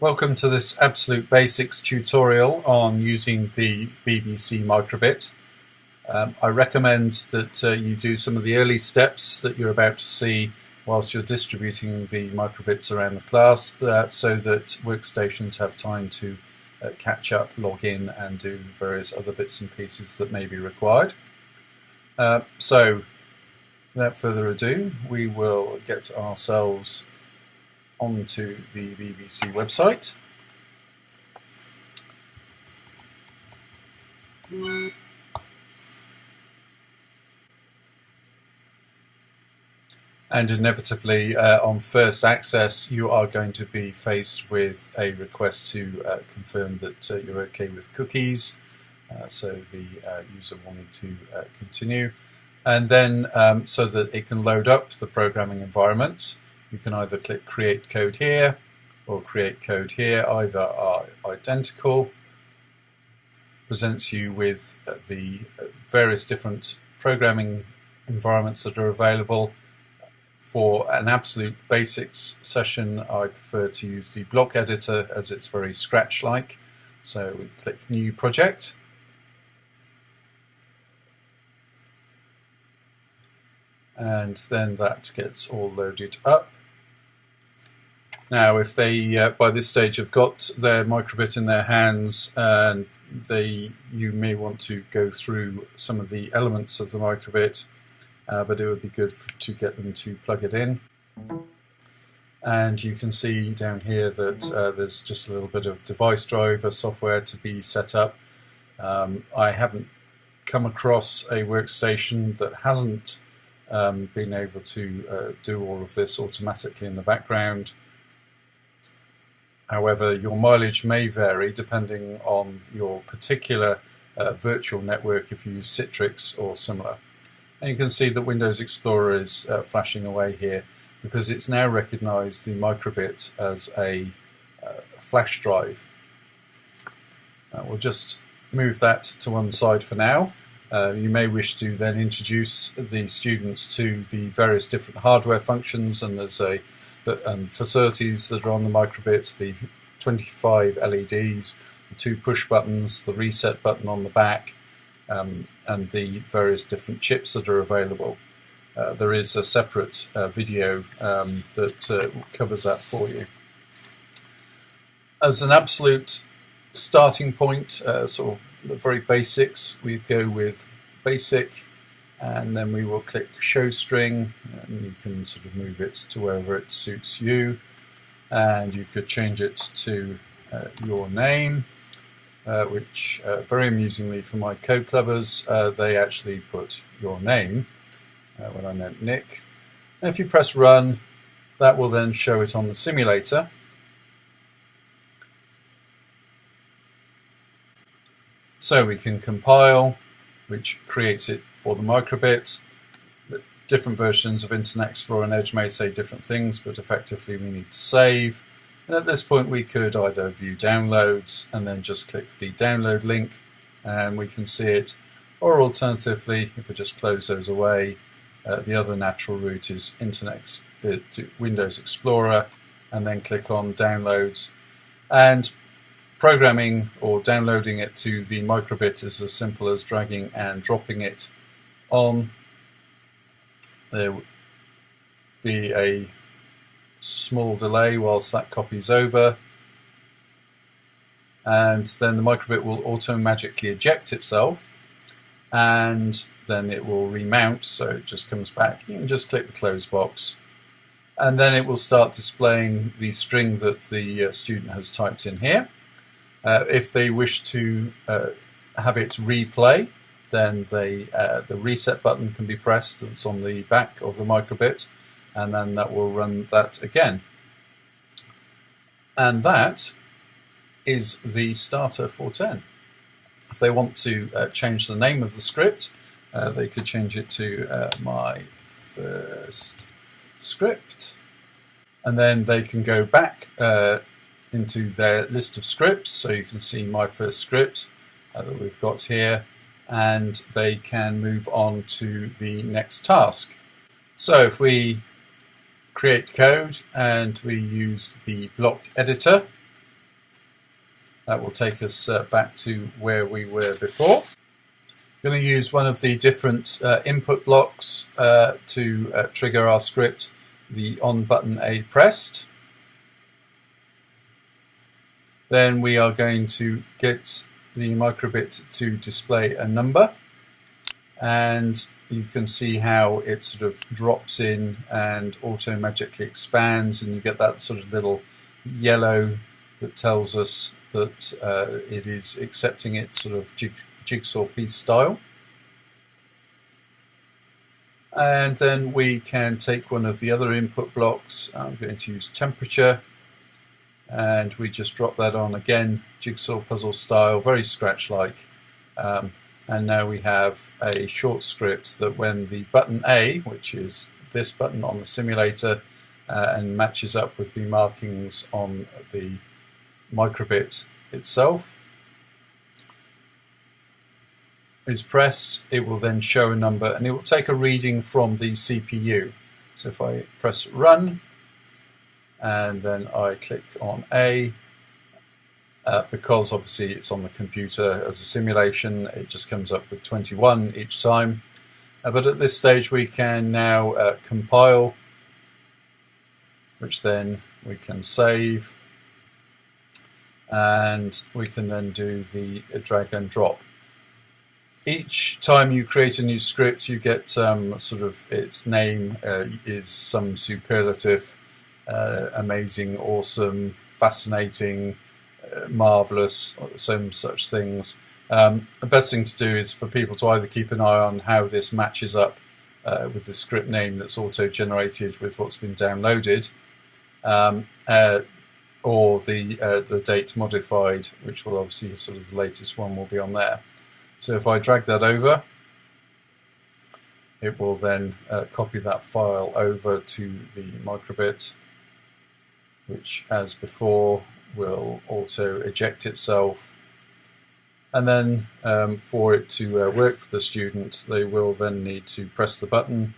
Welcome to this Absolute Basics tutorial on using the BBC microbit. I recommend that you do some of the early steps that you're about to see whilst you're distributing the microbits around the class so that workstations have time to catch up, log in and do various other bits and pieces that may be required. So without further ado, we will get ourselves onto the BBC website. And inevitably, on first access, you are going to be faced with a request to confirm that you're okay with cookies. So the user will need to continue. And then, so that it can load up the programming environment, you can either click Create Code here or Create Code here. Either are identical. Presents you with the various different programming environments that are available. For an absolute basics session, I prefer to use the block editor as it's very Scratch-like. So we click New Project. And then that gets all loaded up. Now, if they, by this stage, have got their microbit in their hands, and you may want to go through some of the elements of the microbit, but it would be good to get them to plug it in. And you can see down here that there's just a little bit of device driver software to be set up. I haven't come across a workstation that hasn't been able to do all of this automatically in the background. However, your mileage may vary depending on your particular virtual network if you use Citrix or similar. And you can see that Windows Explorer is flashing away here because it's now recognized the microbit as a flash drive. We'll just move that to one side for now. You may wish to then introduce the students to the various different hardware functions, and there's facilities that are on the microbit, the 25 LEDs, the 2 push buttons, the reset button on the back, and the various different chips that are available. There is a separate video that covers that for you. As an absolute starting point, sort of the very basics, we go with basic, and then we will click show string, and you can sort of move it to wherever it suits you, and you could change it to your name, which very amusingly for my code clubbers, they actually put your name when I meant Nick. And if you press run, that will then show it on the simulator. So we can compile, which creates it for the microbit. The different versions of Internet Explorer and Edge may say different things, but effectively we need to save. And at this point we could either view downloads and then just click the download link and we can see it, or alternatively, if we just close those away, the other natural route is Windows Explorer, and then click on downloads. And programming or downloading it to the microbit is as simple as dragging and dropping it on. There will be a small delay whilst that copies over, and then the microbit will automatically eject itself, and then it will remount, so it just comes back. You can just click the close box, and then it will start displaying the string that the student has typed in here. If they wish to have it replay, then the reset button can be pressed. That's on the back of the microbit, and then that will run that again. And that is the starter for 10. If they want to change the name of the script, they could change it to my first script, and then they can go back into their list of scripts, so you can see my first script that we've got here, and they can move on to the next task. So if we create code and we use the block editor, That will take us back to where we were before. I'm going to use one of the different input blocks to trigger our script, the on button A pressed. Then we are going to get the microbit to display a number, and you can see how it sort of drops in and auto-magically expands, and you get that sort of little yellow that tells us that it is accepting it sort of jigsaw piece style. And then we can take one of the other input blocks. I'm going to use temperature, and we just drop that on again, jigsaw puzzle style, very scratch-like. And now we have a short script that when the button A, which is this button on the simulator, and matches up with the markings on the microbit itself, is pressed, it will then show a number, and it will take a reading from the CPU. So if I press run and then I click on A, because obviously it's on the computer as a simulation, it just comes up with 21 each time. But at this stage we can now compile, which then we can save, and we can then do the drag and drop. Each time you create a new script, you get sort of its name is some superlative, amazing, awesome, fascinating, marvelous, some such things. The best thing to do is for people to either keep an eye on how this matches up with the script name that's auto-generated with what's been downloaded, or the date modified, which will obviously sort of the latest one will be on there. So if I drag that over, it will then copy that file over to the microbit, which, as before, will auto eject itself. And then for it to work for the student, they will then need to press the button.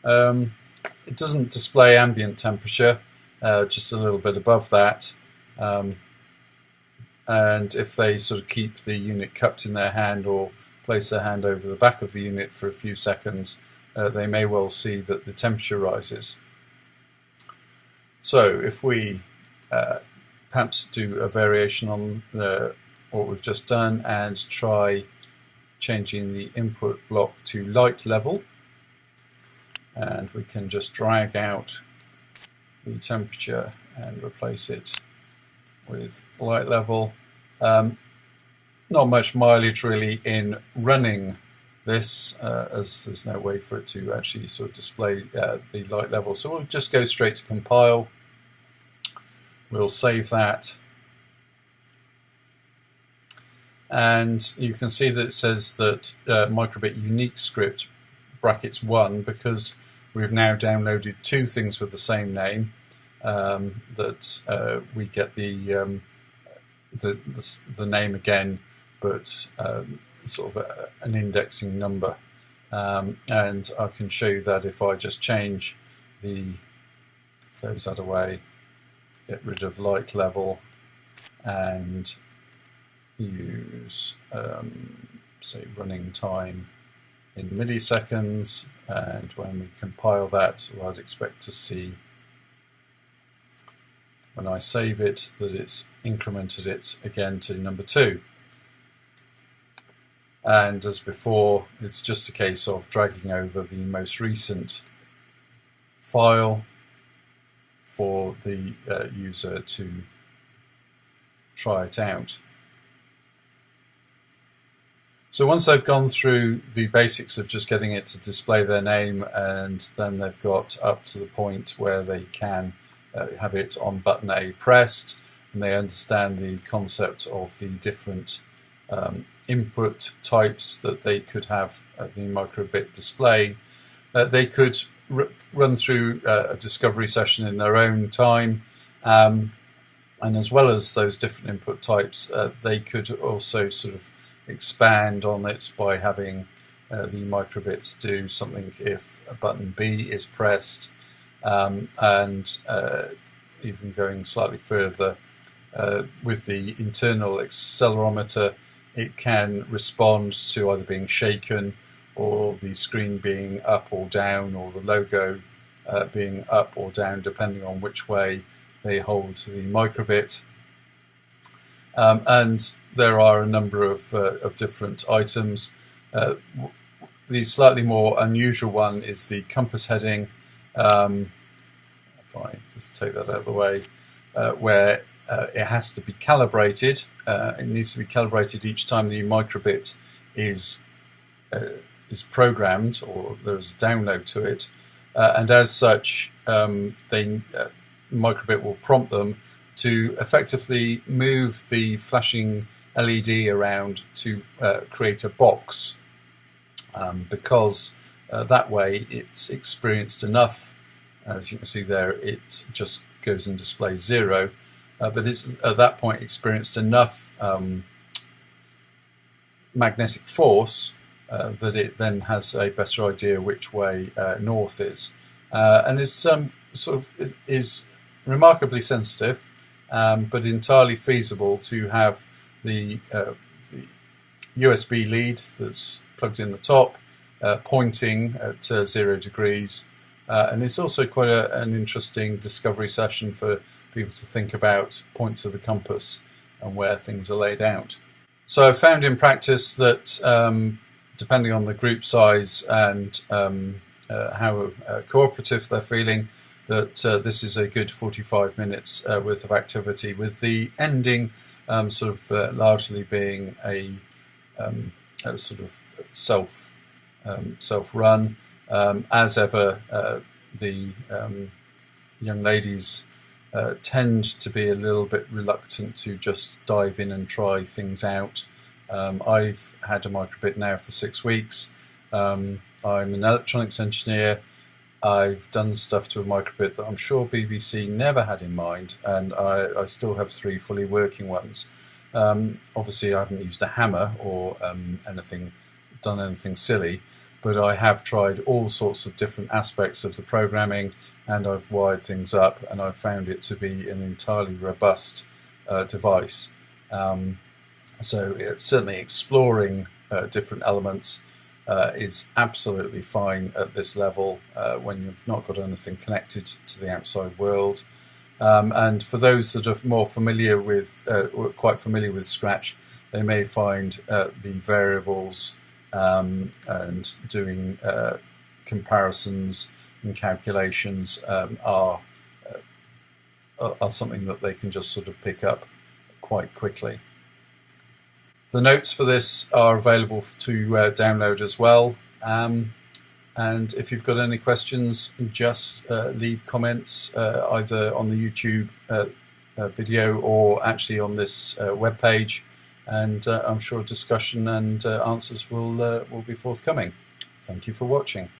It doesn't display ambient temperature, just a little bit above that. And if they sort of keep the unit cupped in their hand or place their hand over the back of the unit for a few seconds, they may well see that the temperature rises. So if we perhaps do a variation on what we've just done and try changing the input block to light level, and we can just drag out the temperature and replace it with light level. Not much mileage really in running this, as there's no way for it to actually sort of display the light level. So we'll just go straight to compile. We'll save that, and you can see that it says that microbit unique script brackets 1, because we've now downloaded two things with the same name. That we get the name again, but sort of an indexing number, and I can show you that if I just change close that away, get rid of light level, and use say running time in milliseconds, and when we compile that, well, I'd expect to see when I save it that it's incremented it again to number 2. And as before, it's just a case of dragging over the most recent file for the user to try it out. So once they've gone through the basics of just getting it to display their name, and then they've got up to the point where they can have it on button A pressed, and they understand the concept of the different input types that they could have the microbit display, they could run through a discovery session in their own time, and as well as those different input types, they could also sort of expand on it by having the microbit do something if a button B is pressed, and even going slightly further, with the internal accelerometer, it can respond to either being shaken or the screen being up or down, or the logo being up or down, depending on which way they hold the microbit. And there are a number of different items. The slightly more unusual one is the compass heading. If I just take that out of the way, where it has to be calibrated. It needs to be calibrated each time the microbit is programmed, or there's a download to it, and as such, microbit will prompt them to effectively move the flashing LED around to create a box, because that way it's experienced enough. As you can see there, it just goes and displays 0, but it's at that point experienced enough magnetic force that it then has a better idea which way north is, and is is remarkably sensitive, but entirely feasible to have the USB lead that's plugged in the top pointing at 0 degrees, and it's also quite an interesting discovery session for people to think about points of the compass and where things are laid out. So I've found in practice that depending on the group size and how cooperative they're feeling, that this is a good 45 minutes worth of activity, with the ending largely being a sort of self-run. As ever, the young ladies tend to be a little bit reluctant to just dive in and try things out. I've had a microbit now for 6 weeks. I'm an electronics engineer. I've done stuff to a microbit that I'm sure BBC never had in mind, and I still have 3 fully working ones. Obviously I haven't used a hammer or done anything silly, but I have tried all sorts of different aspects of the programming, and I've wired things up, and I've found it to be an entirely robust device. So it's certainly exploring different elements is absolutely fine at this level when you've not got anything connected to the outside world. And for those that are more familiar with, or quite familiar with Scratch, they may find the variables and doing comparisons and calculations are something that they can just sort of pick up quite quickly. The notes for this are available to download as well, and if you've got any questions, just leave comments either on the YouTube video or actually on this web page, and I'm sure discussion and answers will be forthcoming. Thank you for watching.